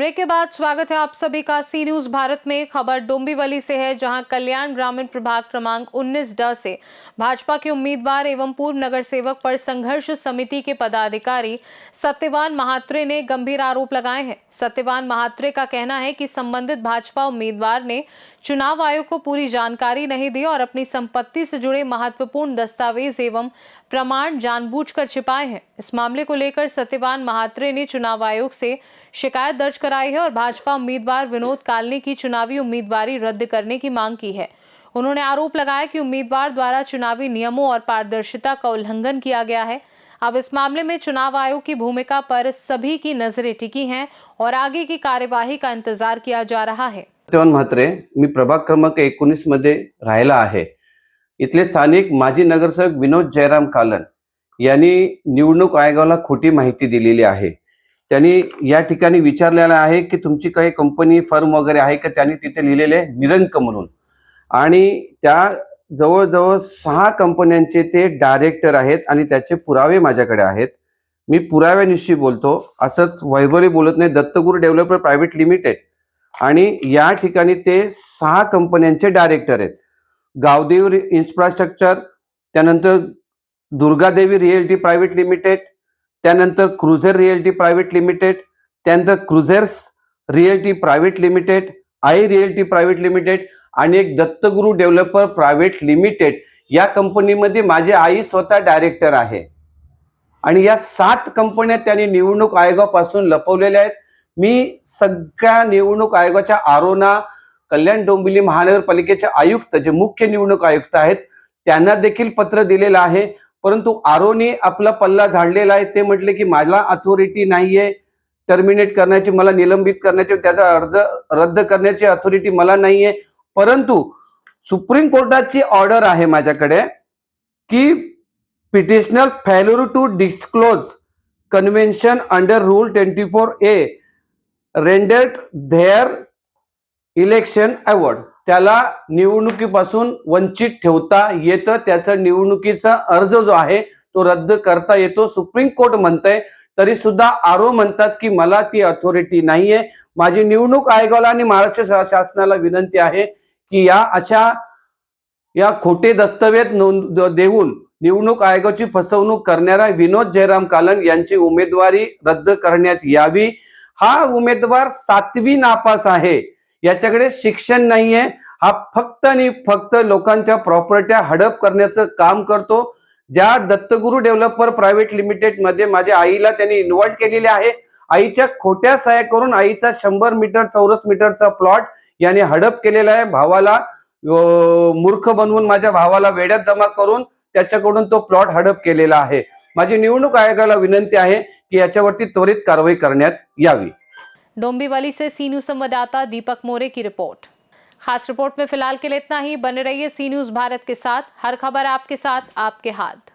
Break के बाद स्वागत है आप सभी का सी न्यूज भारत में। खबर डोंबिवली से है, जहां कल्याण ग्रामीण प्रभाग क्रमांक 19 से भाजपा के उम्मीदवार एवं पूर्व नगर सेवक पर संघर्ष समिति के पदाधिकारी सत्यवान महात्रे ने गंभीर आरोप लगाए हैं। सत्यवान महात्रे का कहना है कि संबंधित भाजपा उम्मीदवार ने चुनाव आयोग को पूरी जानकारी नहीं दी और अपनी संपत्ति से जुड़े महत्वपूर्ण दस्तावेज एवं प्रमाण जानबूझकर छिपाए हैं। इस मामले को लेकर सत्यवान महात्रे ने चुनाव आयोग से शिकायत दर्ज कराई है और भाजपा उम्मीदवार विनोद कालनी की चुनावी उम्मीदवारी रद्द करने की मांग की है। उन्होंने आरोप लगाया कि उम्मीदवार द्वारा चुनावी नियमों और पारदर्शिता का उल्लंघन किया गया है। अब इस मामले में चुनाव आयोग की भूमिका पर सभी की नजरें टिकी हैं और आगे की कार्यवाही का इंतजार किया जा रहा है। सत्यवान म्हात्रे, मी प्रभाग क्रमांक 19 मध्ये राहिला आहे। इथले स्थानिक माजी नगरसेवक विनोद जयराम कालन यांनी निवडणूक आयोगाला खोटी माहिती दिलेली आहे। त्यांनी या ठिकाणी विचारलेलं आहे की तुमची काही कंपनी फर्म वगैरे आहे का, त्यांनी तिथे लिहिलेले निरंक म्हणून, आणि त्या जवळजवळ 6 कंपन्यांचे ते डायरेक्टर आहेत आणि त्याचे पुरावे माझ्याकडे आहेत। मी पुराव्यानिशी बोलतो, असंच वैभवी बोलत नाही। दत्तगुरु डेव्हलपर प्रायव्हेट लिमिटेड आणि या ठिकाणी ते 6 कंपन्यांचे डायरेक्टर आहेत। गावदेव इन्फ्रास्ट्रक्चर, त्यानंतर दुर्गादेवी रिअल्टी प्रायव्हेट लिमिटेड, त्यानंतर क्रुझर रिअल्टी प्रायव्हेट लिमिटेड, त्यानंतर क्रुझर्स रिअल्टी प्रायव्हेट लिमिटेड, आई रिअल्टी प्रायव्हेट लिमिटेड आणि एक दत्तगुरु डेव्हलपर प्रायव्हेट लिमिटेड, या कंपनीमध्ये माझी आई स्वतः डायरेक्टर आहे। आणि या 7 कंपन्या त्यांनी निवडणूक आयोगापासून लपवलेल्या आहेत। मी सगळ्या निवडणूक आयोगाच्या आरोना, कल्याण डोंबिवली महानगरपालिकेचे आयुक्त, जे मुख्य निवडणूक आयुक्त आहेत, त्यांना देखील पत्र दिलेलं आहे। परंतु आरोने आपला पल्ला झाडलेला आहे। ते म्हटले की मला अथॉरिटी नाहीये टर्मिनेट करण्याची, मला निलंबित करण्याची, त्याचा अर्ज रद्द करण्याची अथॉरिटी मला नाहीये। परंतु सुप्रीम कोर्टाची ऑर्डर आहे माझ्याकडे की petitioner failure to disclose convention under rule 24A rendered their election award, त्याला निवडणुकीपासून वंचित ठेवता येतं। त्याचा निवडणुकीचा अर्ज जो आहे तो रद्द करता येतो, सुप्रीम कोर्ट म्हणतंय। तरी सुद्धा आरो म्हणतात की मला ती अथॉरिटी नाहीये। माझी निवडणूक आयोगाला आणि महाराष्ट्र शासनाला विनंती आहे की या खोटे दस्तावेज देऊन निवडणूक आयोगाची फसवणूक करणाऱ्या विनोद जयराम कालन यांची उमेदवारी रद्द करण्यात यावी। हा उमेदवार 7वी नापास आहे, याच्याकडे शिक्षण नाहीये। हा फक्त आणि फक्त लोकांच्या प्रॉपर्ट्या हडप करण्याचं काम करतो। ज्या दत्तगुरु डेव्हलपर प्रायव्हेट लिमिटेड मध्ये माझ्या आईला त्यांनी इन्व्हॉल्व केलेले आहे। आईच्या खोट्या सह्या करून आईचा 100 मीटर चौरस मीटरचा प्लॉट याने हडप केलेला आहे। भावाला मूर्ख बनवून, माझ्या भावाला वेड्यात जमा करून त्याच्याकडून तो प्लॉट हडप केलेला आहे। माझी निवडणूक आयोगाला विनंती आहे की याच्यावरती त्वरित कारवाई करण्यात यावी। डोंबिवली से सी न्यूज संवाददाता दीपक मोरे की रिपोर्ट। खास रिपोर्ट में फिलहाल के लिए इतना ही। बने रहिए सी न्यूज भारत के साथ, हर खबर आपके साथ, आपके हाथ।